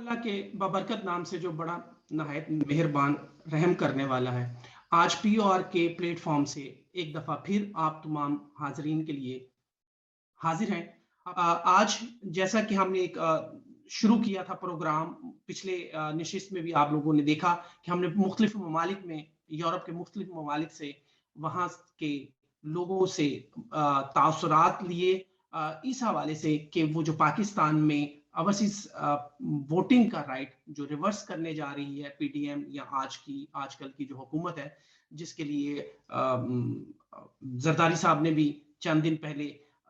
ताला के बबरकत नाम से जो बड़ा नहायत मेहरबान रहम करने वाला है। आज पीओआर के प्लेटफॉर्म से एक दफ़ा फिर आप तमाम हाजरीन के लिए हाजिर हैं। आज जैसा कि हमने एक शुरू किया था प्रोग्राम पिछले नशिस्त में भी आप लोगों ने देखा कि हमने मुख्तलिफ ममालिक में यूरोप के मुख्तलिफ ममालिक से वहाँ के लोगों से तासुरात लिए इस हवाले से कि वो जो पाकिस्तान में ओवरसीज वोटिंग का राइट जो रिवर्स करने जा रही है पीटीएम या आजकल की जो हुकूमत है जिसके लिए जरदारी साहब ने भी चंद दिन पहले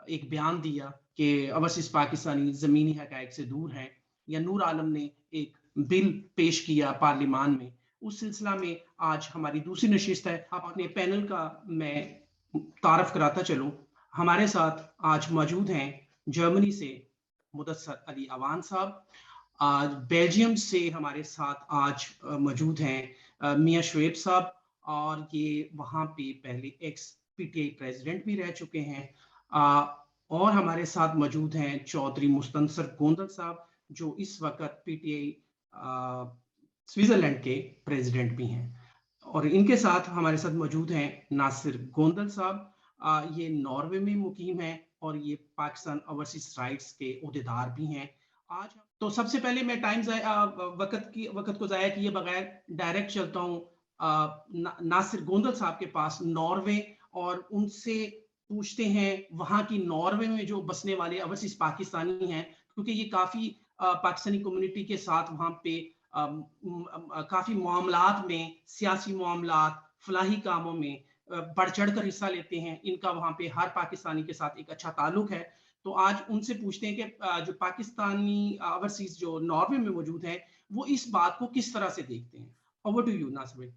एक बयान दिया कि ओवरसीज पाकिस्तानी ज़मीनी हक़ाइक़ से दूर हैं, या नूर आलम ने एक बिल पेश किया पार्लियामान में। उस सिलसिला में आज हमारी दूसरी नशिस्त है। आप अपने पैनल का मैं तारफ़ कराता चलूँ। हमारे साथ आज मौजूद हैं जर्मनी से मुदस्सर अली अवान साहब, आज बेल्जियम से हमारे साथ आज मौजूद हैं मियां शुएब साहब, और ये वहाँ पे पहले एक्स पीटीआई प्रेसिडेंट भी रह चुके हैं। और हमारे साथ मौजूद हैं चौधरी मुस्तनसर गोंदल साहब, जो इस वक्त पीटीआई स्विट्जरलैंड के प्रेसिडेंट भी हैं। और इनके साथ हमारे साथ मौजूद हैं नासिर गोंदल साहब, ये नॉर्वे में मुकीम हैं और ये पाकिस्तान ओवरसीज राइट्स के ओहदेदार भी हैं। आज तो सबसे पहले मैं वक्त को ज़ाया किए बगैर डायरेक्ट चलता हूँ नासिर गोंदल साहब के पास नॉर्वे, और उनसे पूछते हैं वहाँ की नॉर्वे में जो बसने वाले ओवरसीज पाकिस्तानी हैं, क्योंकि ये काफ़ी पाकिस्तानी कम्युनिटी के साथ वहाँ पे काफ़ी मामलात में, सियासी मामलात, फलाही कामों में बढ़ चढ़ कर हिस्सा लेते हैं। इनका वहाँ पे हर पाकिस्तानी के साथ एक अच्छा ताल्लुक है। तो आज उनसे पूछते हैं कि जो पाकिस्तानी ओवरसीज जो नॉर्वे में मौजूद हैं, वो इस बात को किस तरह से देखते हैं। ओवर टू यू नासिर भाई।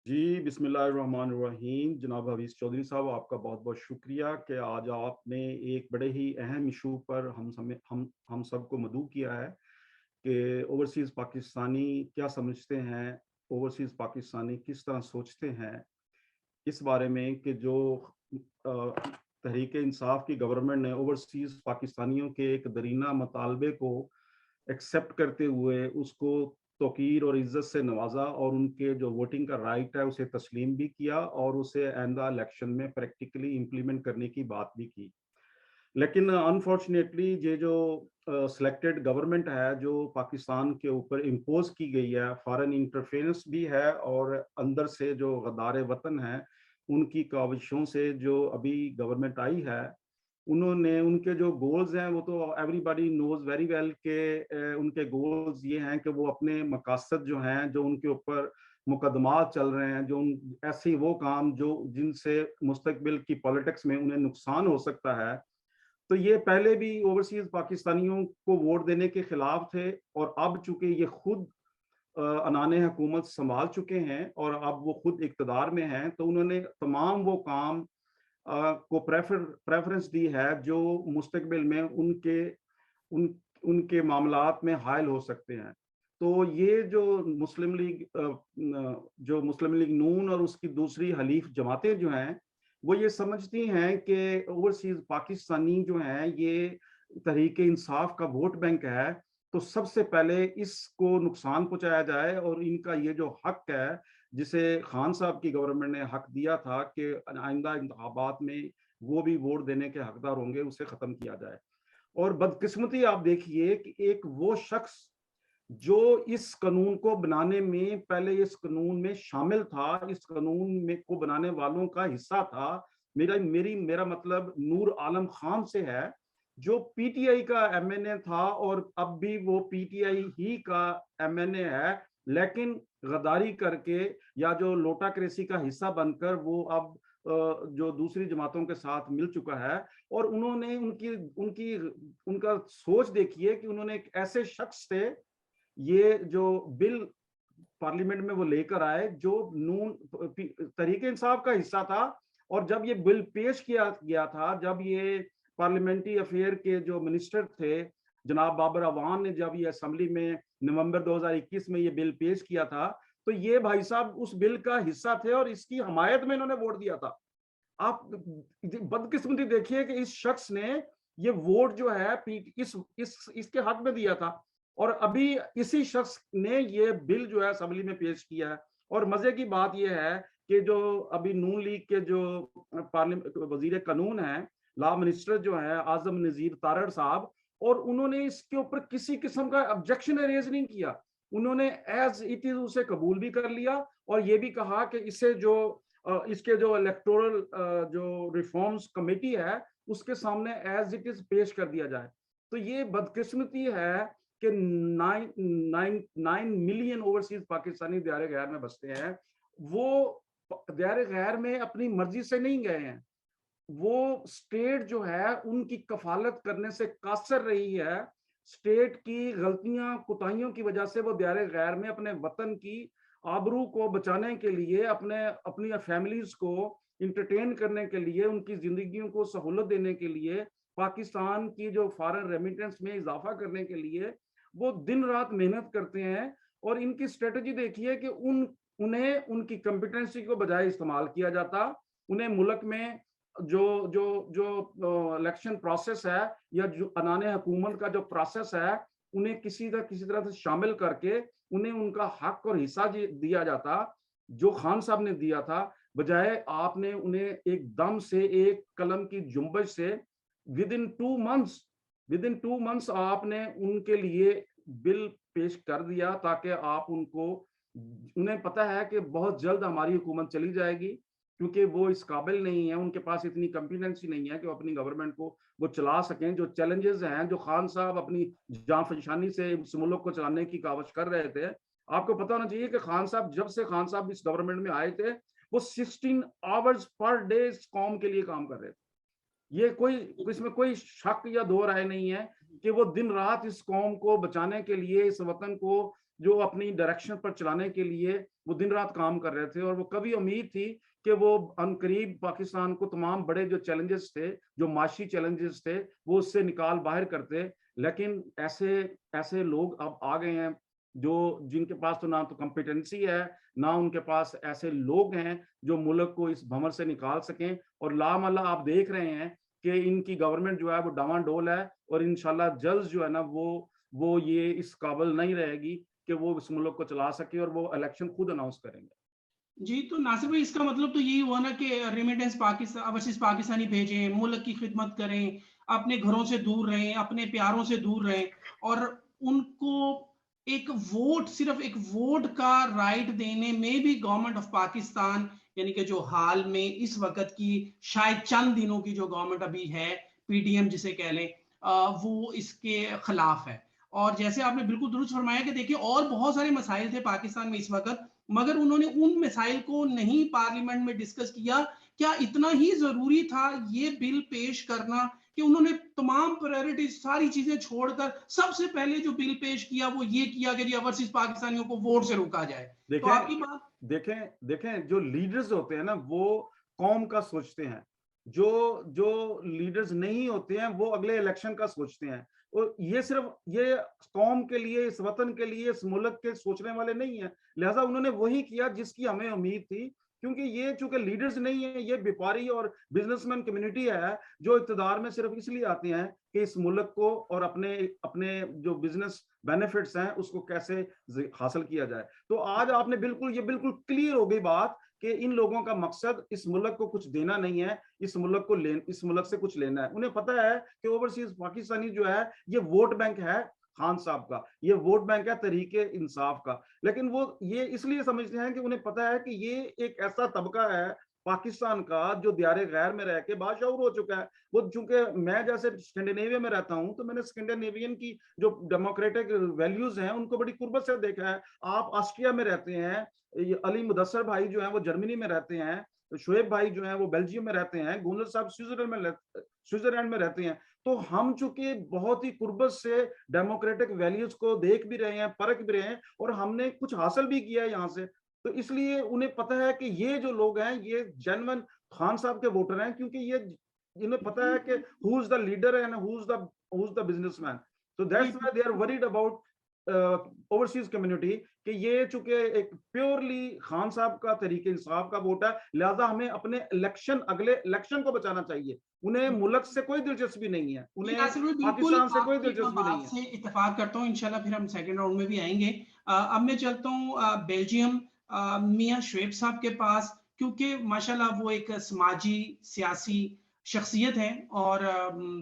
जी, बिस्मिल्लाहिर्रहमानिर्रहीम। जनाब हफीज़ चौधरी साहब, आपका बहुत बहुत शुक्रिया कि आज आपने एक बड़े ही अहम इशू पर हम सबको मदऊ किया है कि ओवरसीज़ पाकिस्तानी क्या समझते हैं, ओवरसीज़ पाकिस्तानी किस तरह सोचते हैं इस बारे में कि जो तहरीक इंसाफ की गवर्नमेंट ने ओवरसीज़ पाकिस्तानियों के एक दरीना मुतालबे को एक्सेप्ट करते हुए उसको तौकीर और इज्जत से नवाजा और उनके जो वोटिंग का राइट है उसे तस्लीम भी किया और उसे आइंदा इलेक्शन में प्रैक्टिकली इम्प्लीमेंट करने की बात भी की। लेकिन अनफॉर्चुनेटली ये जो सिलेक्टेड गवर्नमेंट है जो पाकिस्तान के ऊपर इम्पोज की गई है, फॉरेन इंटरफेरेंस भी है और अंदर से जो गद्दार वतन है उनकी काविशों से जो अभी गवर्नमेंट आई है, उन्होंने उनके जो गोल्स हैं वो तो एवरीबॉडी नोज वेरी वेल के उनके गोल्स ये हैं कि वो अपने मकासद जो हैं, जो उनके ऊपर मुकदमात चल रहे हैं, जो ऐसे वो काम जो जिनसे मुस्तकबिल की पॉलिटिक्स में उन्हें नुकसान हो सकता है, तो ये पहले भी ओवरसीज पाकिस्तानियों को वोट देने के खिलाफ थे और अब चूंकि ये खुद अनाने हुकूमत संभाल चुके हैं और अब वो खुद इक़्तिदार में हैं, तो उन्होंने तमाम वो काम को प्रेफरेंस दी है जो मुस्तकबिल में उनके मामलात में हायल हो सकते हैं। तो ये जो मुस्लिम लीग नून और उसकी दूसरी हलीफ जमातें जो हैं, वो ये समझती हैं कि ओवरसीज पाकिस्तानी जो हैं ये तहरीक इंसाफ का वोट बैंक है, तो सबसे पहले इसको नुकसान पहुंचाया जाए और इनका ये जो हक है जिसे खान साहब की गवर्नमेंट ने हक दिया था कि आइंदा इंतखाबात में वो भी वोट देने के हकदार होंगे, उसे खत्म किया जाए। और बदकिस्मती आप देखिए कि एक वो शख्स जो इस कानून को बनाने में पहले इस कानून में शामिल था, इस कानून में को बनाने वालों का हिस्सा था, मेरा मतलब नूर आलम खान से है, जो पीटीआई का एमएनए था और अब भी वो पीटीआई ही का एमएनए है, लेकिन गद्दारी करके या जो लोटाक्रेसी का हिस्सा बनकर वो अब जो दूसरी जमातों के साथ मिल चुका है। और उन्होंने उनकी उनकी उनका सोच देखिए कि उन्होंने एक ऐसे शख्स से ये जो बिल पार्लियामेंट में वो लेकर आए जो नून तहरीक इंसाफ का हिस्सा था, और जब ये बिल पेश किया गया था, जब ये पार्लियामेंट्री अफेयर के जो मिनिस्टर थे जनाब बाबर अवान ने जब ये असेंबली में नवंबर 2021 में ये बिल पेश किया था, तो ये भाई साहब उस बिल का हिस्सा थे और इसकी हमायत में इन्होंने वोट दिया था। आप बदकिस्मती देखिए कि इस शख्स ने ये वोट जो है इसके हक में दिया था। और अभी इसी शख्स ने ये बिल जो है असेंबली में पेश किया है। और मजे की बात यह है कि जो अभी नून लीग के जो पार्लियामेंट वजीर कानून है, लॉ मिनिस्टर जो है आजम नजीर तारड़ साहब, और उन्होंने इसके ऊपर किसी किस्म का ऑब्जेक्शन रेज नहीं किया। उन्होंने एज इट इज उसे कबूल भी कर लिया और ये भी कहा कि इसे जो इसके जो इलेक्टोरल जो रिफॉर्म्स कमेटी है उसके सामने एज इट इज पेश कर दिया जाए। तो ये बदकिस्मती है कि 9 मिलियन ओवरसीज पाकिस्तानी दियारे गैर में बसते हैं। वो दियारे गैर में अपनी मर्जी से नहीं गए हैं, वो स्टेट जो है उनकी कफालत करने से कासर रही है। स्टेट की गलतियां कुताहियों की वजह से वो दियारे गैर में अपने वतन की आबरू को बचाने के लिए, अपने अपनी फैमिलीज को इंटरटेन करने के लिए, उनकी जिंदगियों को सहूलत देने के लिए, पाकिस्तान की जो फॉरेन रेमिटेंस में इजाफा करने के लिए वो दिन रात मेहनत करते हैं। और इनकी स्ट्रेटजी देखिए कि उन्हें उनकी कॉम्पिटेंसी को बजाय इस्तेमाल किया जाता, उन्हें मुल्क में जो जो जो इलेक्शन प्रोसेस है या जो अनाने हुकूमत का जो प्रोसेस है उन्हें किसी तरह से शामिल करके उन्हें उनका हक और हिस्सा दिया जाता जो खान साहब ने दिया था। बजाय आपने उन्हें एकदम से एक कलम की जुम्बश से विद इन 2 मंथ्स आपने उनके लिए बिल पेश कर दिया ताकि आप उनको, उन्हें पता है कि बहुत जल्द हमारी हुकूमत चली जाएगी क्योंकि वो इस काबिल नहीं है, उनके पास इतनी कॉम्पिटेंसी नहीं है कि वो अपनी गवर्नमेंट को वो चला सकें। जो चैलेंजेस हैं, जो खान साहब अपनी जान फशानी से इस मुल्क को चलाने की कावश कर रहे थे, आपको पता होना चाहिए कि खान साहब जब से खान साहब इस गवर्नमेंट में आए थे वो 16 आवर्स पर डे इस कौम के लिए काम कर रहे थे। ये कोई, इसमें कोई शक या दो राय नहीं है कि वो दिन रात इस कौम को बचाने के लिए, इस वतन को जो अपनी डायरेक्शन पर चलाने के लिए वो दिन रात काम कर रहे थे। और वो कभी उम्मीद थी कि वो अनकरीब पाकिस्तान को तमाम बड़े जो चैलेंजेस थे, जो माशी चैलेंजेस थे, वो उससे निकाल बाहर करते। लेकिन ऐसे ऐसे लोग अब आ गए हैं जो जिनके पास तो ना तो कॉम्पिटेंसी है, ना उनके पास ऐसे लोग हैं जो मुल्क को इस भंवर से निकाल सकें। और लामल्ला आप देख रहे हैं कि इनकी गवर्नमेंट जो है वो डावाडोल है और इंशाल्लाह जल्द जो है ना वो ये इस काबिल नहीं रहेगी कि वो इस मुल्क को चला सके और वो इलेक्शन खुद अनाउंस करेंगे। जी, तो नासिर भाई इसका मतलब तो यही हुआ ना कि रेमिटेंस पाकिस्तान ओवरसीज पाकिस्तानी भेजें, मुल्क की खिदमत करें, अपने घरों से दूर रहें, अपने प्यारों से दूर रहें और उनको एक वोट, सिर्फ एक वोट का राइट देने में भी गवर्नमेंट ऑफ पाकिस्तान, यानी कि जो हाल में इस वक्त की शायद चंद दिनों की जो गवर्नमेंट अभी है, पीडीएम जिसे कह लें, वो इसके खिलाफ है। और जैसे आपने बिल्कुल दुरुस्त फरमाया कि देखिए और बहुत सारे मसाइल थे पाकिस्तान में इस वक्त, मगर उन्होंने उन मिसाइल को नहीं पार्लियामेंट में डिस्कस किया। क्या इतना ही जरूरी था ये बिल पेश करना कि उन्होंने तमाम प्रायोरिटीज सारी चीजें छोड़कर सबसे पहले जो बिल पेश किया वो ये किया कि जी ओवरसीज पाकिस्तानियों को वोट से रोका जाए? तो देखें आपकी बात। देखें देखें जो लीडर्स होते हैं ना वो कौम का सोचते हैं, जो जो लीडर्स नहीं होते हैं वो अगले इलेक्शन का सोचते हैं। और ये सिर्फ ये कौम के लिए, इस वतन के लिए, इस मुल्क के सोचने वाले नहीं है। लिहाजा उन्होंने वही किया जिसकी हमें उम्मीद थी, क्योंकि ये चूंकि लीडर्स नहीं है, ये व्यापारी और बिजनेसमैन कम्युनिटी है जो इक़्तिदार में सिर्फ इसलिए आते हैं कि इस मुल्क को और अपने अपने जो बिजनेस बेनिफिट्स हैं उसको कैसे हासिल किया जाए। तो आज आपने बिल्कुल, ये बिल्कुल क्लियर हो गई बात कि इन लोगों का मकसद इस मुल्क को कुछ देना नहीं है, इस मुल्क से कुछ लेना है। उन्हें पता है कि ओवरसीज पाकिस्तानी जो है ये वोट बैंक है खान साहब का, ये वोट बैंक है तहरीके इंसाफ का। लेकिन वो ये इसलिए समझते हैं कि उन्हें पता है कि ये एक ऐसा तबका है पाकिस्तान का जो दियारे गैर में रह के बाशऊर हो चुका है। वो चूंकि मैं जैसे स्कैंडिनेविया में रहता हूं तो मैंने स्कैंडिनेवियन की जो डेमोक्रेटिक वैल्यूज हैं उनको बड़ी कुर्बत से देखा है। आप ऑस्ट्रिया में रहते हैं, ये अली मुदस्सर भाई जो हैं वो जर्मनी में रहते हैं, शोएब भाई जो हैं वो बेल्जियम में रहते हैं, गोंदल साहब स्विट्जरलैंड में रहते हैं। तो हम चूंकि बहुत ही कुर्बत से डेमोक्रेटिक वैल्यूज को देख भी रहे हैं, परख भी रहे हैं और हमने कुछ हासिल भी किया है यहाँ से, तो इसलिए उन्हें पता है कि ये जो लोग हैं ये जेन्युइन खान साहब के वोटर हैं, क्योंकि ये इन्हें पता है कि who is the leader and who is the businessman. So जी that's why they are worried about overseas community कि ये चूंकि एक प्योरली खान साहब का तरीके इंसाफ का वोट है, लिहाजा हमें अपने अगले इलेक्शन को बचाना चाहिए। उन्हें मुल्क से कोई दिलचस्पी नहीं है, जी, उन्हें नासिर भाई बिल्कुल पाकिस्तान से कोई आपकी दिलचस्पी नहीं बात है। से इत्तेफाक करता हूँ। इंशाल्लाह फिर हम सेकंड राउंड में भी आएंगे। अब मैं चलता हूँ बेल्जियम, मियां शुएब साहब के पास, क्योंकि माशाल्लाह वो एक समाजी सियासी शख्सियत है और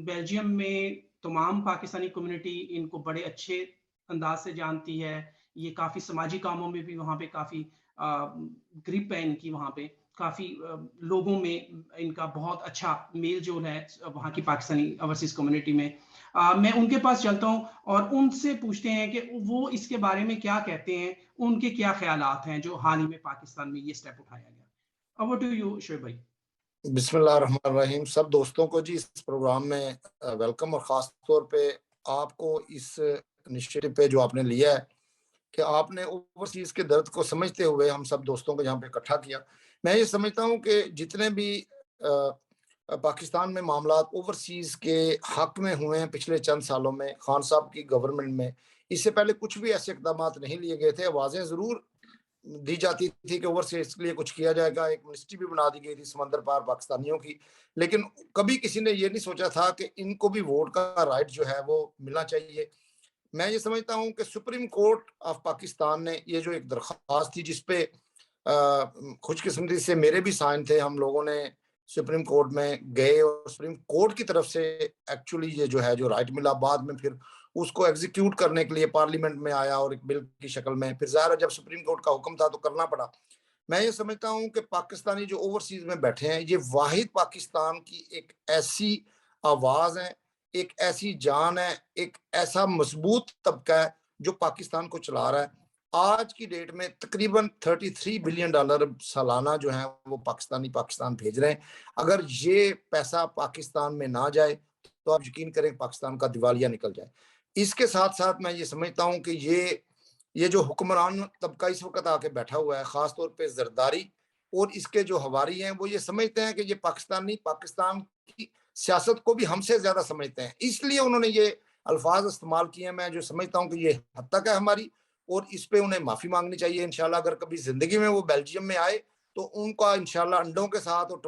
बेल्जियम में तमाम पाकिस्तानी कम्युनिटी इनको बड़े अच्छे अंदाज से जानती है। ये काफी समाजी कामों में भी वहाँ पे काफी ग्रिप है इनकी, वहाँ पे काफी लोगों में इनका बहुत अच्छा मेल जोल है वहाँ की पाकिस्तानी ओवरसीज कम्युनिटी में। मैं उनके पास चलता हूँ और उनसे पूछते हैं कि वो इसके बारे में क्या कहते हैं, उनके क्या ख्यालात हैं जो हाल ही में पाकिस्तान में ये स्टेप उठाया गया। ओवर टू यू शोएब भाई। बिस्मिल्लाहिर्रहमानिर्रहीम। सब दोस्तों को जी इस प्रोग्राम में वेलकम, और ख़ास तौर पे आपको इस इनिशिएटिव पे जो आपने लिया है कि आपने ओवरसीज के दर्द को समझते हुए हम सब दोस्तों को यहाँ पे इकट्ठा किया। मैं ये समझता हूँ कि जितने भी पाकिस्तान में मामला ओवरसीज के हक में हुए हैं पिछले चंद सालों में खान साहब की गवर्नमेंट में, इससे पहले कुछ भी ऐसे इकदाम नहीं लिए गए थे। आवाज़ें ज़रूर दी जाती थी कि ओवरसीज के लिए कुछ किया जाएगा, एक मिनिस्ट्री भी बना दी गई थी समंदर पार पाकिस्तानियों की, लेकिन कभी किसी ने ये नहीं सोचा था कि इनको भी वोट का राइट जो है वो मिलना चाहिए। मैं ये समझता हूँ कि सुप्रीम कोर्ट ऑफ पाकिस्तान ने ये जो एक दरख्वास्त थी जिसपे खुशकिस्मती से मेरे भी साइन थे, हम लोगों ने सुप्रीम कोर्ट में गए और सुप्रीम कोर्ट की तरफ से एक्चुअली ये जो है जो राइट मिला, बाद में फिर उसको एग्जीक्यूट करने के लिए पार्लियामेंट में आया और एक बिल की शक्ल में, फिर ज़ाहिर है जब सुप्रीम कोर्ट का हुक्म था तो करना पड़ा। मैं ये समझता हूँ कि पाकिस्तानी जो ओवरसीज में बैठे हैं ये वाहिद पाकिस्तान की एक ऐसी आवाज़ है, एक ऐसी जान है, एक ऐसा मजबूत तबका है जो पाकिस्तान को चला रहा है। आज की डेट में तकरीबन $33 बिलियन सालाना जो है वो पाकिस्तान भेज रहे हैं। अगर ये पैसा पाकिस्तान में ना जाए तो आप यकीन करें पाकिस्तान का दिवालिया निकल जाए। इसके साथ साथ मैं ये समझता हूँ कि ये जो हुक्मरान तबका इस वक्त आके बैठा हुआ है, खासतौर पे जरदारी और इसके जो हवारी हैं, वो ये समझते हैं कि ये पाकिस्तान की सियासत को भी हमसे ज्यादा समझते हैं, इसलिए उन्होंने ये अल्फाज इस्तेमाल किए हैं। मैं जो समझता हूँ कि ये हद तक है हमारी, और इस पे उन्हें माफी मांगनी चाहिए। इंशाल्लाह अगर कभी जिंदगी में वो बेल्जियम में आए तो उनका इंशाल्लाह अंडों के साथ और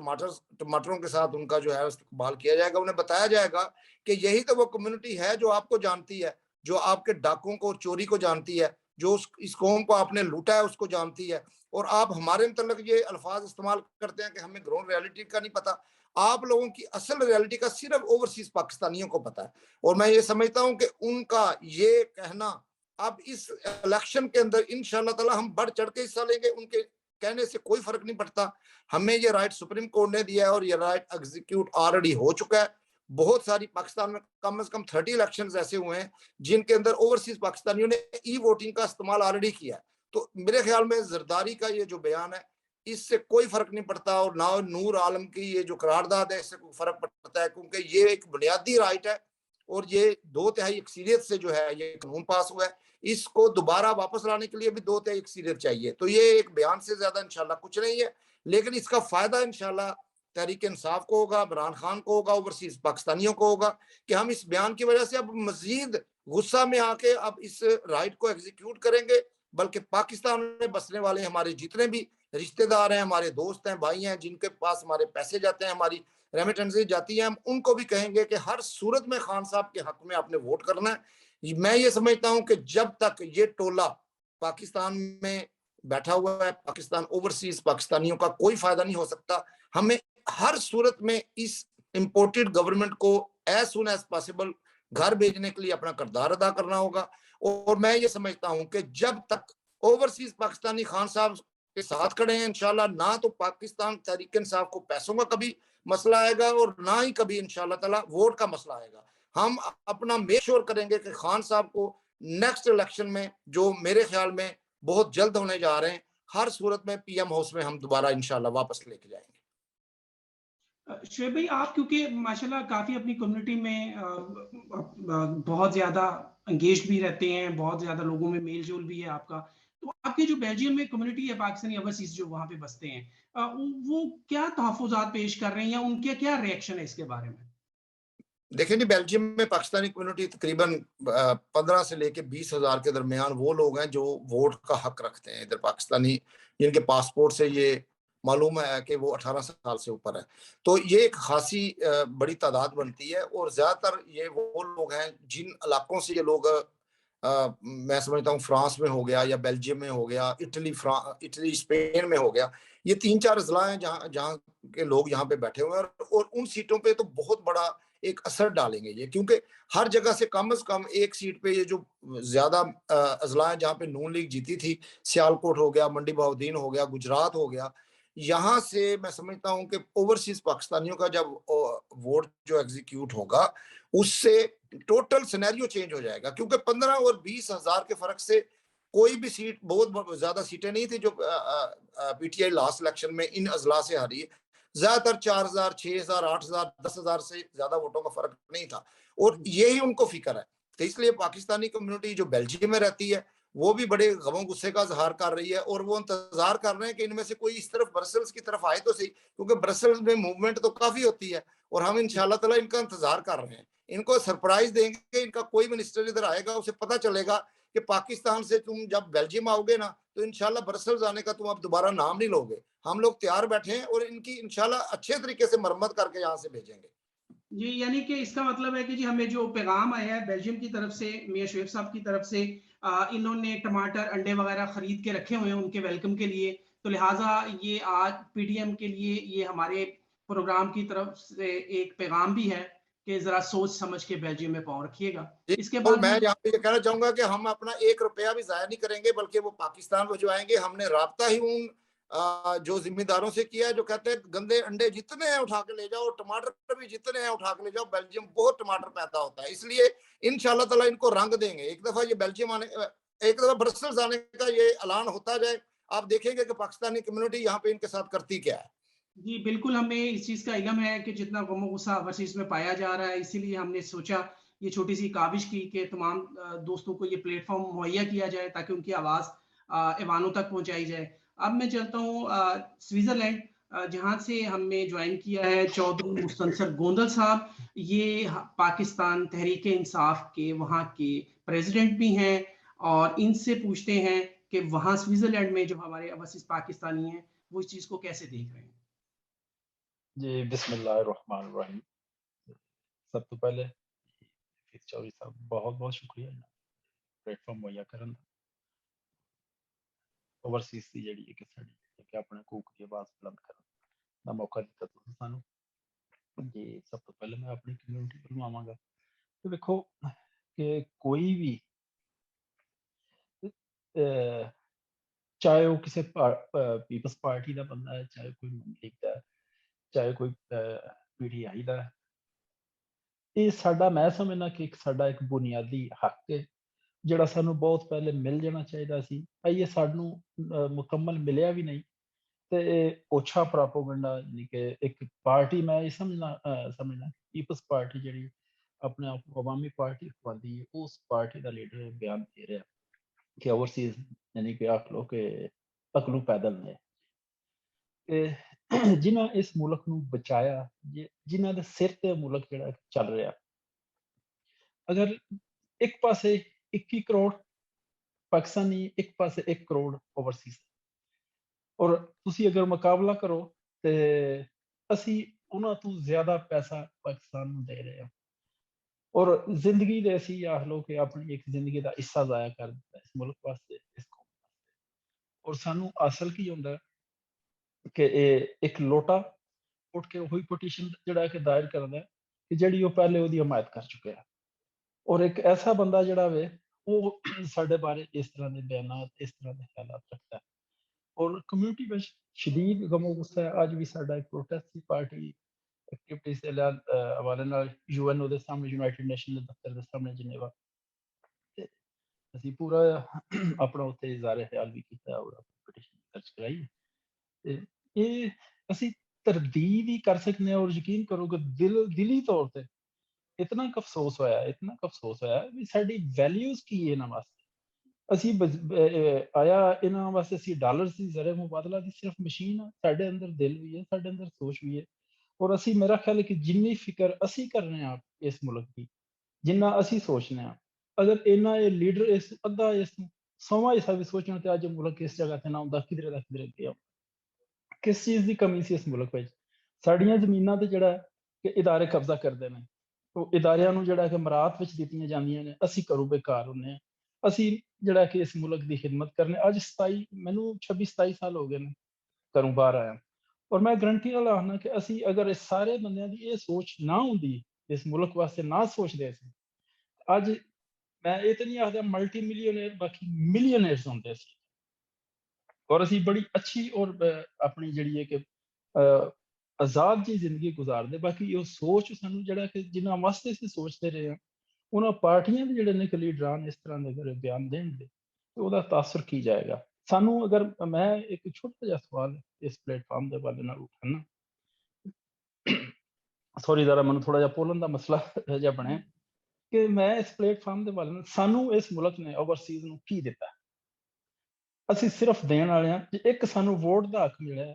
टमाटरों के साथ उनका जो है इस्तकबाल किया जाएगा। उन्हें बताया जाएगा कि यही तो वो कम्युनिटी है जो आपको जानती है, जो आपके डाकों को और चोरी को जानती है, जो इस कौम को आपने लूटा है उसको जानती है, और आप हमारे मतलब ये अल्फाज इस्तेमाल करते हैं कि हमें ग्राउंड रियलिटी का नहीं पता। आप लोगों की असल रियलिटी का सिर्फ ओवरसीज पाकिस्तानियों को पता है। और मैं ये समझता हूँ कि उनका ये कहना अब इस इलेक्शन के अंदर इंशाल्लाह ताला हम बढ़ चढ़ के हिस्सा लेंगे, उनके कहने से कोई फर्क नहीं पड़ता। हमें ये राइट सुप्रीम कोर्ट ने दिया है और ये राइट एग्जीक्यूट ऑलरेडी हो चुका है। बहुत सारी पाकिस्तान में कम से कम 30 इलेक्शन ऐसे हुए हैं जिनके अंदर ओवरसीज पाकिस्तानियों ने ई वोटिंग का इस्तेमाल ऑलरेडी किया है। तो मेरे ख्याल में जरदारी का ये जो बयान है इससे कोई फर्क नहीं पड़ता, और ना नूर आलम की ये जो करारदाद है इससे कोई फर्क पड़ता है, क्योंकि ये एक बुनियादी राइट है और ये 2/3 अक्सरियत से जो है ये कानून पास हुआ है। इसको दोबारा वापस लाने के लिए भी 2/3 अक्सरियत चाहिए। तो ये एक बयान से ज्यादा इंशाल्लाह कुछ नहीं है, लेकिन इसका फायदा इंशाल्लाह तहरीक इंसाफ को होगा, इमरान खान को होगा, ओवरसीज पाकिस्तानियों को होगा कि हम इस बयान की वजह से अब मजीद गुस्सा में आके अब इस राइट को एग्जीक्यूट करेंगे, बल्कि पाकिस्तान में बसने वाले हमारे जितने भी रिश्तेदार हैं, हमारे दोस्त हैं, भाई हैं, जिनके पास हमारे पैसे जाते हैं, हमारी रेमिटेंसेज जाती हैं, हम उनको भी कहेंगे कि हर सूरत में खान साहब के हक में आपने वोट करना है। मैं ये समझता हूं कि जब तक ये टोला पाकिस्तान में बैठा हुआ है, पाकिस्तान ओवरसीज पाकिस्तानियों का कोई फायदा नहीं हो सकता। हमें हर सूरत में इस इंपोर्टेड गवर्नमेंट को एज सुन एज पॉसिबल घर भेजने के लिए अपना किरदार अदा करना होगा। और मैं ये समझता हूं कि जब तक ओवरसीज पाकिस्तानी खान साहब के साथ खड़े हैं इंशाल्लाह, ना तो पाकिस्तान तहरीक इंसाफ को पैसों का कभी मसला आएगा और ना ही कभी इंशाल्लाह ताला वोट का मसला आएगा। हम अपना मेक श्योर करेंगे कि खान साहब को नेक्स्ट इलेक्शन में, जो मेरे ख्याल में बहुत जल्द होने जा रहे हैं, हर सूरत में पीएम हाउस में हम दोबारा इंशाल्लाह वापस लेके जाएंगे। शुएब भाई, आप क्योंकि माशाल्लाह काफी अपनी कम्युनिटी में बहुत ज्यादा एंगेज भी रहते हैं, बहुत ज्यादा लोगों में मेल जोल भी है आपका, तो आपकी जो बेल्जियम में कम्युनिटी है पाकिस्तानी ओवरसीज जो वहां पे बसते हैं, वो क्या तहफुजात पेश कर रहे हैं या उनके क्या रिएक्शन है इसके बारे में? देखिए जी, बेल्जियम में पाकिस्तानी कम्युनिटी तकरीबन 15 से लेके 20,000 के दरमियान वो लोग हैं जो वोट का हक रखते हैं इधर पाकिस्तानी, जिनके पासपोर्ट से ये मालूम है कि वो 18 साल से ऊपर है। तो ये एक खासी बड़ी तादाद बनती है और ज्यादातर ये वो लोग हैं जिन इलाकों से ये लोग मैं समझता हूँ फ्रांस में हो गया या बेल्जियम में हो गया, इटली स्पेन में हो गया, ये 3-4 अजला हैं जहाँ जहाँ के लोग यहाँ पे बैठे हुए हैं और उन सीटों पे तो बहुत बड़ा एक असर डालेंगे ये, क्योंकि हर जगह से कम कम एक सीट पे ये जो ज्यादा अजला है जहाँ पे नून लीग जीती थी, सियालकोट हो गया, मंडी बहाउद्दीन हो गया, गुजरात हो गया, यहाँ से मैं समझता हूँ कि ओवरसीज पाकिस्तानियों का जब वोट जो एग्जीक्यूट होगा उससे टोटल सिनेरियो चेंज हो जाएगा, क्योंकि 15 और 20,000 के फर्क से कोई भी सीट, बहुत ज्यादा सीटें नहीं थी जो पीटीआई लास्ट इलेक्शन में इन अजला से हारी है। ज्यादातर 4,000, 6,000, 8,000, 10,000 से ज्यादा वोटों का फर्क नहीं था और यही उनको फिक्र है। तो इसलिए पाकिस्तानी कम्युनिटी जो बेल्जियम में रहती है वो भी बड़े गमों गुस्से का इजहार कर रही है और वो इंतजार कर रहे हैं कि इनमें से कोई इस तरफ ब्रसल्स की तरफ आए तो सही, क्योंकि ब्रसल्स में मूवमेंट तो काफी होती है और हम इंशाल्लाह ताला इनका इंतजार कर रहे हैं। इनको सरप्राइज देंगे, इनका कोई मिनिस्टर इधर आएगा उसे पता चलेगा कि पाकिस्तान से तुम जब बेल्जियम आओगे ना तो इंशाल्लाह ब्रसल्स आने का तुम अब दोबारा नाम नहीं लोगे। हम लोग तैयार बैठे हैं और इनकी इंशाल्लाह अच्छे तरीके से मरम्मत करके यहाँ से भेजेंगे। जी, यानी कि इसका मतलब है कि जी हमें जो पैगाम आया है बेल्जियम की तरफ से, मियां शुएब साहब की तरफ से, इन्होंने टमाटर, अंडे वगैरह खरीद के रखे हुए हैं उनके वेलकम के लिए, तो लिहाजा ये आज पीडीएम के लिए ये हमारे प्रोग्राम की तरफ से एक पैगाम भी है कि जरा सोच समझ के बेल्जियम में पाँव रखिएगा। जी, इसके और बाद मैं मैं यहाँ पे ये कहना चाहूंगा कि हम अपना 1 रुपया भी जाया नहीं करेंगे, बल्कि वो पाकिस्तान भिजवाएंगे। हमने राब्ता ही उन जो जिम्मेदारों से किया है जो कहते हैं गंदे अंडे जितने हैं उठा के ले जाओ, टमाटर भी जितने हैं उठा के ले जाओ, बेल्जियम बहुत टमाटर पैदा होता है, इसलिए इंशाल्लाह ताला इनको रंग देंगे। एक दफा ये बेल्जियम आने, एक दफा ब्रसल्स आने का ये ऐलान होता जाए, आप देखेंगे कि पाकिस्तानी कम्युनिटी यहाँ पे इनके साथ करती क्या है। जी, बिल्कुल हमें इस चीज़ का इल्म है कि जितना गम गुस्सा ओवरसीज़ में पाया जा रहा है, इसीलिए हमने सोचा ये छोटी-सी काविश की कि तमाम दोस्तों को ये प्लेटफ़ॉर्म मुहैया किया जाए ताकि उनकी आवाज़ ऐवानों तक पहुँचाई जाए। अब मैं चलता हूँ स्विट्ज़रलैंड, जहाँ से हमने जॉइन किया है चौधरी मुस्तनसर गोंदल साहब। ये पाकिस्तान तहरीक-ए-इंसाफ के वहाँ के प्रेज़िडेंट भी हैं और इनसे पूछते हैं कि वहाँ स्विट्ज़रलैंड में जो हमारे ओवरसीज़ पाकिस्तानी हैं, वो इस चीज़ को कैसे देख रहे हैं? जी, बिस्मिल्लाहिर्रहमानिर्रहीम। सब तो पहले हफीज़ चौधरी साहब बहुत-बहुत शुक्रिया प्लेटफॉर्म मुहैया करन दा। ओवरसीज़ दी जेह्ड़ी इक साडी कि अपने हकूक दी आवाज़ बुलंद करन दा मौका दित्ता तुसीं सानूं। जी, सब तो पहले मैं अपनी कम्युनिटी बुलवावांगा। ते देखो कि कोई भी अ, चाहे वो किसी पीपल्स पार्टी दा बंदा है, चाहे कोई नून लीग दा है, चाहे कोई पीटीआई दा है, ਇਹ ਸਾਡਾ ਮੈਂ ਸਮਝਦਾ ਕਿ ਸਾਡਾ ਇੱਕ ਬੁਨਿਆਦੀ ਹੱਕ ਹੈ ਜਿਹੜਾ ਸਾਨੂੰ ਬਹੁਤ ਪਹਿਲੇ ਮਿਲ ਜਾਣਾ ਚਾਹੀਦਾ ਸੀ। ਇਹ ਸਾਨੂੰ ਮੁਕੰਮਲ ਮਿਲਿਆ ਵੀ ਨਹੀਂ ਤੇ ਇਹ ਓਛਾ ਪ੍ਰੋਪੇਗੈਂਡਾ ਯਾਨੀ ਕਿ ਇੱਕ ਪਾਰਟੀ ਮੈਂ ਇਹ ਸਮਝਦਾ ਪੀਪਲਸ ਪਾਰਟੀ ਜਿਹੜੀ ਆਪਣੇ ਆਪ ਨੂੰ ਅਵਾਮੀ ਪਾਰਟੀ ਖਵਾਉਂਦੀ ਹੈ ਉਸ ਪਾਰਟੀ ਦਾ ਲੀਡਰ ਬਿਆਨ ਦੇ ਰਿਹਾ ਕਿ ਓਵਰਸੀਜ਼ ਯਾਨੀ ਕਿ ਆਖ ਲਓ ਕਿ ਅਕਲੂ ਪੈਦਲ ਨੇ ਤੇ ਜਿਨ੍ਹਾਂ ਇਸ ਮੁਲਕ ਨੂੰ ਬਚਾਇਆ ਜਿਨ੍ਹਾਂ ਦੇ ਸਿਰ ਤੇ ਮੁਲਕ ਜਿਹੜਾ ਚੱਲ ਰਿਹਾ अगर एक पासे 21 करोड़ पाकिस्तानी, एक पासे 1 करोड़ ओवरसीज़ और तुसी अगर मुकाबला करो ते ਅਸੀਂ ਉਹਨਾਂ ਤੋਂ ਜ਼ਿਆਦਾ ਪੈਸਾ ਪਾਕਿਸਤਾਨ ਨੂੰ ਦੇ ਰਹੇ ਹਾਂ ਔਰ ਜ਼ਿੰਦਗੀ ਦੇ ਅਸੀਂ ਆਖ ਲਓ ਕਿ ਆਪਣੀ ਇੱਕ ਜ਼ਿੰਦਗੀ ਦਾ ਹਿੱਸਾ ਜ਼ਾਇਆ ਕਰ ਦਿੱਤਾ ਇਸ ਮੁਲਕ ਵਾਸਤੇ ਇਸ ਕੌਮ ਵਾਸਤੇ ਔਰ ਸਾਨੂੰ ਹਾਸਲ ਕੀ ਹੁੰਦਾ ਕਿ ਇਹ ਇੱਕ ਲੋਟਾ ਉੱਠ ਕੇ ਉਹੀ ਪਟੀਸ਼ਨ ਜਿਹੜਾ ਕਿ ਦਾਇਰ ਕਰਦਾ ਕਿ ਜਿਹੜੀ ਉਹ ਪਹਿਲੇ ਉਹਦੀ ਹਮਾਇਤ ਕਰ ਚੁੱਕਿਆ ਔਰ ਇੱਕ ਐਸਾ ਬੰਦਾ ਜਿਹੜਾ ਵੇ ਉਹ ਸਾਡੇ ਬਾਰੇ ਇਸ ਤਰ੍ਹਾਂ ਦੇ ਬਿਆਨਾਤ ਇਸ ਤਰ੍ਹਾਂ ਦੇ ਖਿਆਲਾਤ ਰੱਖਦਾ ਹੈ ਔਰ ਕਮਿਊਨਿਟੀ ਵਿੱਚ ਸ਼ਦੀਦ ਗਮੋ ਗੁੱਸਾ ਹੈ ਅੱਜ ਵੀ ਸਾਡਾ ਇੱਕ ਪ੍ਰੋਟੈਸਟ ਸੀ ਪਾਰਟੀ ਐਕਟੀਵਿਟੀਜ਼ ਦੇ ਹਵਾਲੇ ਨਾਲ ਯੂਐਨ ਉਹਦੇ ਸਾਹਮਣੇ ਯੂਨਾਈਟਿਡ ਨੇਸ਼ਨ ਦੇ ਦਫ਼ਤਰ ਦੇ ਸਾਹਮਣੇ ਜਿਨੇਵਾ ਤੇ ਅਸੀਂ ਪੂਰਾ ਆਪਣਾ ਉੱਥੇ ਇਜ਼ਹਾਰ ਖਿਆਲ ਵੀ ਕੀਤਾ ਔਰ ਪਟੀਸ਼ਨ ਦਰਜ ਕਰਾਈ ਤੇ ਇਹ ਅਸੀਂ ਤਰਦੀਦ ਹੀ ਕਰ ਸਕਦੇ ਹਾਂ ਔਰ ਯਕੀਨ ਕਰੋ ਕਿ ਦਿਲੀ ਤੌਰ ਤੇ इतना क अफसोस होया ਵੀ ਸਾਡੀ ਵੈਲਿਊਜ਼ ਕੀ ਹੈ ਇਹਨਾਂ ਵਾਸਤੇ ਅਸੀਂ ਆਇਆ ਇਹਨਾਂ ਵਾਸਤੇ ਅਸੀਂ ਡਾਲਰਸ ਦੀ ਜ਼ਰੇ ਮੁਬਾਦਲਾ ਦੀ ਸਿਰਫ ਮਸ਼ੀਨ ਆ ਸਾਡੇ ਅੰਦਰ ਦਿਲ ਵੀ ਹੈ ਸਾਡੇ ਅੰਦਰ ਸੋਚ ਵੀ ਹੈ ਔਰ ਅਸੀਂ ਮੇਰਾ ਖਿਆਲ ਹੈ ਕਿ ਜਿੰਨੀ ਫਿਕਰ ਅਸੀਂ ਕਰ ਰਹੇ ਹਾਂ इस मुल्क की जिन्ना असी सोचने हैं। अगर इन्ना ये लीडर इस अद्धा इस 100वां हिस्सा भी सोचना तो अज मुल्क इस जगह ते ना होंदा, किधरे दा किधरे गया। किस चीज़ की कमी सी इस मुल्क विच? साड़ियां ज़मीनां ते जिहड़ा कि इदारे कब्जा करदे ने, तो इदारियां नूं जिहड़ा कि मरात विच दित्तियां जांदियां ने, असी घरों बेकार हुंदे आं। असी जिहड़ा कि इस मुल्क दी खिदमत करने अज 27 मैनूं 26-27 साल हो गए ने घरों बाहर आया, और मैं गारंटी नाल आखना कि असी अगर इस सारे बंदियां दी ये सोच ना हुंदी, इस मुल्क वास्ते ना सोचदे असी, अज मैं ये तो नहीं आखदा मल्टी मिलियनेयर, बाकी मिलियनेयर्स होंदे असी। और असी बड़ी अच्छी और अपनी जिहड़ी है कि आजाद जी जिंदगी गुजारदे। बाकी ये सोच सानू जिहड़ा कि जिन्हां वास्ते असी सोचते रहे हैं, उन्हां पार्टियां दे जिहड़े ने कि लीडरान इस तरह दे अगर बयान देणगे तो ओहदा तासुर की जाएगा। सानू अगर मैं एक छोटा जिहा सवाल इस प्लेटफार्म दे हवाले नाल उठाना, सॉरी जरा मैनूं थोड़ा जिहा बोलण दा मसला जिहा बणिया कि मैं इस प्लेटफार्म दे हवाले नाल सानू इस मुल्क ने ओवरसीज़ नूं की दित्ता है? ਅਸੀਂ ਸਿਰਫ ਦੇਣ ਵਾਲੇ ਹਾਂ। ਜੇ ਇੱਕ ਸਾਨੂੰ ਵੋਟ ਦਾ ਹੱਕ ਮਿਲਿਆ ਹੈ,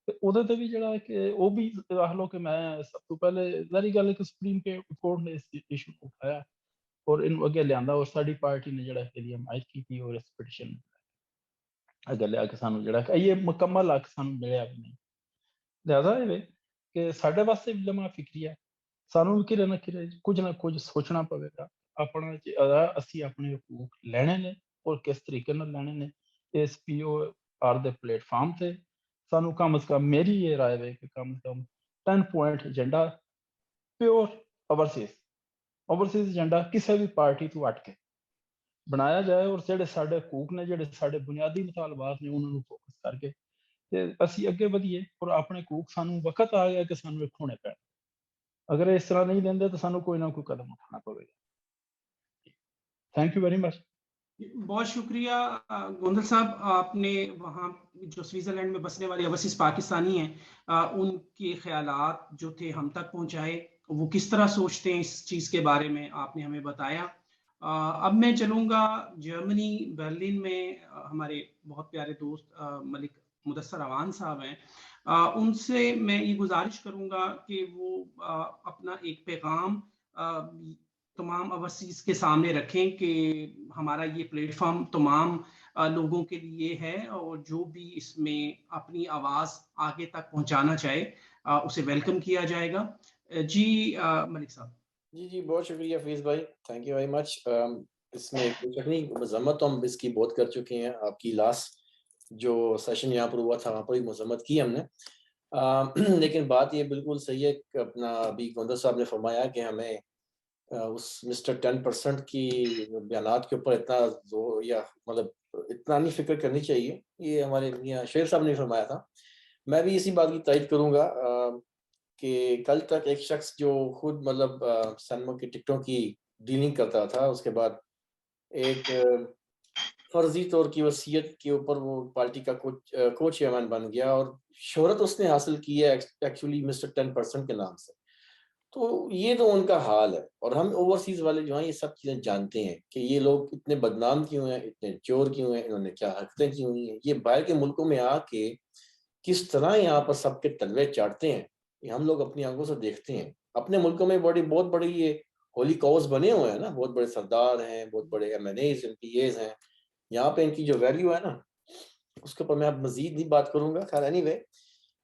ਤੇ ਉਹਦੇ ਤੇ ਵੀ ਜਿਹੜਾ ਹੈ ਕਿ ਉਹ ਵੀ ਆਖ ਲਓ ਕਿ ਮੈਂ ਸਭ ਤੋਂ ਪਹਿਲੇ ਜ਼ਾਰੀ ਗੱਲ ਹੈ ਕਿ ਸੁਪਰੀਮ ਕੋਰਟ ਨੇ ਇਸ ਇਸ਼ੂ ਨੂੰ ਉਠਾਇਆ ਔਰ ਇਹਨੂੰ ਅੱਗੇ ਲਿਆਂਦਾ, ਔਰ ਸਾਡੀ ਪਾਰਟੀ ਨੇ ਜਿਹੜਾ ਇਹਦੀ ਹਮਾਇਤ ਕੀਤੀ ਔਰ ਇਸ ਪਟੀਸ਼ਨ ਅੱਗੇ ਲਿਆ ਕੇ ਸਾਨੂੰ ਜਿਹੜਾ ਕਿ ਇਹ ਮੁਕੰਮਲ ਹੱਕ ਸਾਨੂੰ ਮਿਲਿਆ ਵੀ ਨਹੀਂ। ਲਿਹਾਜ਼ਾ ਇਹ ਵੇ ਕਿ ਸਾਡੇ ਵਾਸਤੇ ਵੀ ਲਮਾ ਫਿਕਰੀ ਹੈ, ਸਾਨੂੰ ਵੀ ਕਿਤੇ ਨਾ ਕੁਝ ਸੋਚਣਾ ਪਵੇਗਾ। ਆਪਣਾ ਅਸੀਂ ਆਪਣੇ ਹਕੂਕ ਲੈਣੇ ਨੇ ਔਰ ਕਿਸ ਤਰੀਕੇ ਨਾਲ ਲੈਣੇ ਨੇ, ਇਸ POR ਦੇ ਪਲੇਟਫਾਰਮ ਤੇ ਸਾਨੂੰ ਕਮ ਸੇ ਕਮ ਮੇਰੀ ਇਹ ਰਾਏ ਵੇ ਕਿ ਕਮ ਸੇ ਕਮ 10 point agenda pure Overseas agenda ਕਿਸੇ ਵੀ ਪਾਰਟੀ ਤੋਂ ਹਟ ਕੇ ਬਣਾਇਆ ਜਾਏ, ਔਰ ਜਿਹੜੇ ਸਾਡੇ ਹਕੂਕ ਨੇ, ਜਿਹੜੇ ਸਾਡੇ ਬੁਨਿਆਦੀ ਮੁਤਾਲਬਾਤ ਨੇ, ਉਹਨਾਂ ਨੂੰ ਫੋਕਸ ਕਰਕੇ ਤੇ ਅਸੀਂ ਅੱਗੇ ਵਧੀਏ ਔਰ ਆਪਣੇ ਹਕੂਕ ਸਾਨੂੰ ਵਕਤ ਆ ਗਿਆ ਕਿ ਸਾਨੂੰ ਵਿਖਾਉਣੇ ਪੈਣ। अगर इस तरह नहीं देंगे तो सानू कोई ना कोई कदम उठाना पड़ेगा। Thank you very much. बहुत शुक्रिया गोंदल साहब, आपने वहाँ जो स्विट्जरलैंड में बसने वाले ओवरसीज पाकिस्तानी हैं उनके ख्यालात जो थे हम तक पहुँचाए, वो किस तरह सोचते हैं इस चीज़ के बारे में आपने हमें बताया। अब मैं चलूँगा जर्मनी बर्लिन में हमारे बहुत प्यारे दोस्त मलिक मुदस्सर अवान साहब हैं, उनसे मैं ये गुजारिश करूँगा कि वो अपना एक पैगाम तमाम ओवरसीज के सामने रखें कि हमारा ये प्लेटफॉर्म तमाम लोगों के लिए है, और जो भी इसमें अपनी आवाज़ आगे तक पहुंचाना चाहे उसे वेलकम किया जाएगा। जी मलिक साहब। जी बहुत शुक्रिया फीस भाई, थैंक यू वेरी मच। इसमें मजम्मत तो हम इसकी बहुत कर चुके हैं, आपकी लास्ट जो सेशन यहाँ पर हुआ था वहाँ पर ही मजम्मत की हमने। लेकिन बात ये बिल्कुल सही है, अपना अभी गोंदल साहब ने फरमाया कि हमें उस मिस्टर 10% की बयानात के ऊपर इतना जोर या मतलब इतना नहीं फिक्र करनी चाहिए, ये हमारे मियां शेर साहब ने फरमाया था। मैं भी इसी बात की तायद करूँगा कि कल तक एक शख्स जो खुद मतलब सिनेमा की टिकटों की डीलिंग करता था, उसके बाद एक फर्जी तौर की वसीयत के ऊपर वो पार्टी का को चेयरमैन बन गया और शोहरत उसने हासिल की है एक्चुअली मिस्टर 10% के नाम से। तो ये तो उनका हाल है, और हम ओवरसीज वाले जो हैं ये सब चीज़ें जानते हैं कि ये लोग इतने बदनाम क्यों हैं, इतने चोर क्यों हैं, इन्होंने क्या हरकतें की हुई हैं, ये बाहर के मुल्कों में आके किस तरह यहाँ पर सबके तलवे चाटते हैं, ये हम लोग अपनी आंखों से देखते हैं। अपने मुल्कों में बहुत बड़ी ये होली कॉज बने हुए हैं ना, बहुत बड़े सरदार हैं, बहुत बड़े MNAs MPAs हैं। यहाँ पे इनकी जो वैल्यू है ना, उसके ऊपर मैं अब मजीद नहीं बात करूंगा, खैर एनीवे।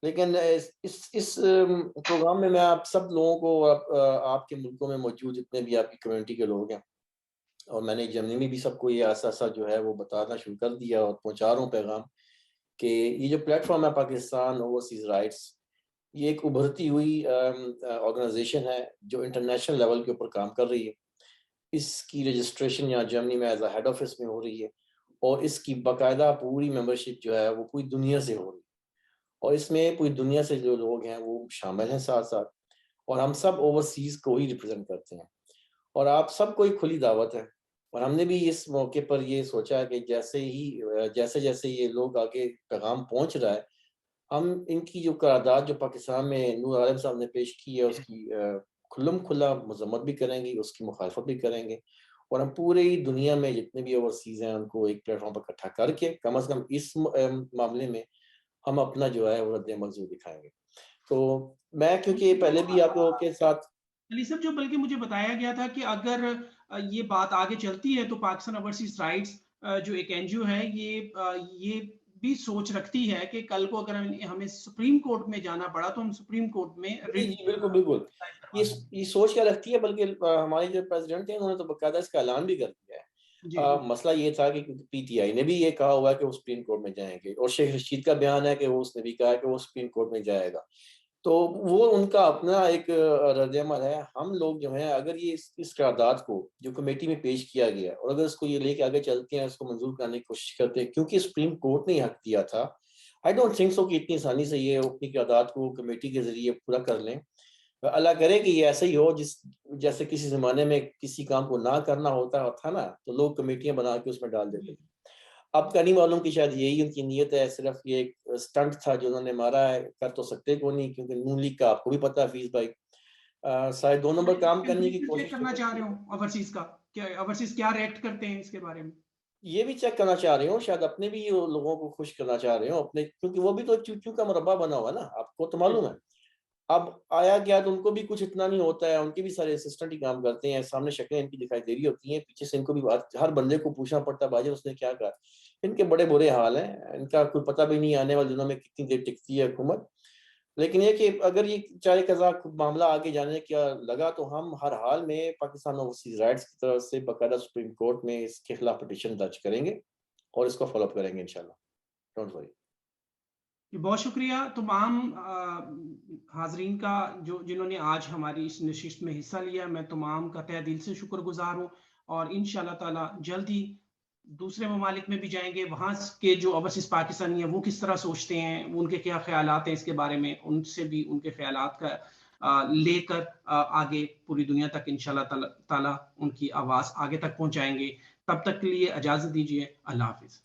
लेकिन इस प्रोग्राम में मैं आप सब लोगों को आपके मुल्कों में मौजूद जितने भी आपकी कम्युनिटी के लोग हैं, और मैंने जर्मनी में भी सबको ये ऐसा जो है वो बताना शुरू कर दिया और पहुंचा रहा हूँ पैगाम कि ये जो प्लेटफॉर्म है पाकिस्तान ओवरसीज राइट्स, ये एक उभरती हुई ऑर्गेनाइजेशन है जो इंटरनेशनल लेवल के ऊपर काम कर रही है। इसकी रजिस्ट्रेशन यहाँ जर्मनी में एज अ हेड ऑफिस में हो रही है, और इसकी बाकायदा पूरी मेंबरशिप जो है वो पूरी दुनिया से हो रही है, और इसमें पूरी दुनिया से जो लोग हैं वो शामिल हैं साथ साथ, और हम सब ओवरसीज को ही रिप्रेजेंट करते हैं, और आप सबको एक खुली दावत है। और हमने भी इस मौके पर ये सोचा है कि जैसे जैसे ये लोग आगे पैगाम पहुंच रहा है, हम इनकी जो करारदाद जो पाकिस्तान में नूर आलम साहब ने पेश की है उसकी खुल्लम खुल्ला मजम्मत भी करेंगे, उसकी मुखालफत भी करेंगे, और हम पूरी दुनिया में जितने भी ओवरसीज हैं उनको एक प्लेटफॉर्म पर इकट्ठा करके कम से कम इस मामले में हम अपना जो है वो रद्द-ए-अमल ज़रूर दिखाएंगे। तो मैं क्योंकि पहले भी आप लोगों के साथ अली साहब, जो बल्कि मुझे बताया गया था कि अगर ये बात आगे चलती है तो पाकिस्तान ओवरसीज राइट्स जो एक एनजीओ है, ये भी सोच रखती है कि कल को अगर हमें सुप्रीम कोर्ट में जाना पड़ा तो हम सुप्रीम कोर्ट में जी जी, बिल्कुल बिल्कुल, ये सोच क्या रखती है, बल्कि हमारे जो प्रेसिडेंट हैं उन्होंने तो बकायदा इसका ऐलान भी कर दिया है। मसला ये था कि पीटीआई ने भी ये कहा हुआ है कि वो सुप्रीम कोर्ट में जाएंगे, और शेख रशीद का बयान है कि वो उसने भी कहा है कि वो सुप्रीम कोर्ट में जाएगा। तो वो उनका अपना एक रद्द-ए-अमल है। हम लोग जो हैं, अगर ये इस करारदाद को जो कमेटी में पेश किया गया और अगर इसको ये लेके आगे चलते हैं, इसको मंजूर करने की कोशिश करते हैं, क्योंकि सुप्रीम कोर्ट ने हक दिया था, आई डोंट थिंक सो कि इतनी आसानी से ये अपनी करारदाद को कमेटी के जरिए पूरा कर लें। अल्लाह करे कि ये ऐसा ही हो, जैसे किसी ज़माने में किसी काम को ना करना होता था ना, तो लोग कमेटियाँ बना के उसमें डाल देते थे। अब का नहीं मालूम कि शायद यही उनकी नीयत है, सिर्फ ये एक स्टंट था जो उन्होंने मारा है, कर तो सकते को नहीं, क्योंकि नून लीग का आपको भी पता है हफीज भाई, शायद 2 नंबर काम करने की कोशिश करना चाह रहे हो ओवरसीज का, क्या ओवरसीज क्या रिएक्ट करते हैं इसके बारे में? ये भी चेक करना चाह रहे हो, शायद अपने भी लोगों को खुश करना चाह रहे हो अपने, क्योंकि वो भी तो चू-चू का मुरब्बा बना हुआ है ना, आपको तो मालूम है। अब आया गया तो उनको भी कुछ इतना नहीं होता है, उनके भी सारे असिस्टेंट ही काम करते हैं, सामने शक्लें इनकी दिखाई दे रही होती हैं, पीछे से इनको भी बात, हर बंदे को पूछना पड़ता है भाई उसने क्या कहा। इनके बड़े बुरे हाल हैं, इनका कोई पता भी नहीं आने वाले दिनों में कितनी देर टिकती है हुकूमत। लेकिन ये कि अगर ये चाहे कज़ा मामला आगे जाने का लगा तो हम हर हाल में पाकिस्तान ओवरसीज राइट्स की तरफ से बाकायदा सुप्रीम कोर्ट में इसके खिलाफ पिटीशन दर्ज करेंगे और इसको फॉलो अप करेंगे इंशाल्लाह, डोंट वरी। बहुत शुक्रिया तमाम हाजरीन का जो जिन्होंने आज हमारी इस नशिस्त में हिस्सा लिया। मैं तमाम का तहे दिल से शुक्रगुजार हूँ और इंशाल्लाह ताला जल्द ही दूसरे ममालिक में भी जाएंगे, वहाँ के जो ओवरसीज पाकिस्तानी है वो किस तरह सोचते हैं, उनके क्या ख्यालात हैं इसके बारे में, उनसे भी उनके ख्यालात का लेकर आगे पूरी दुनिया तक इंशाल्लाह ताला उनकी आवाज़ आगे तक पहुँचाएंगे। तब तक के लिए इजाज़त दीजिए। अल्लाह हाफिज़।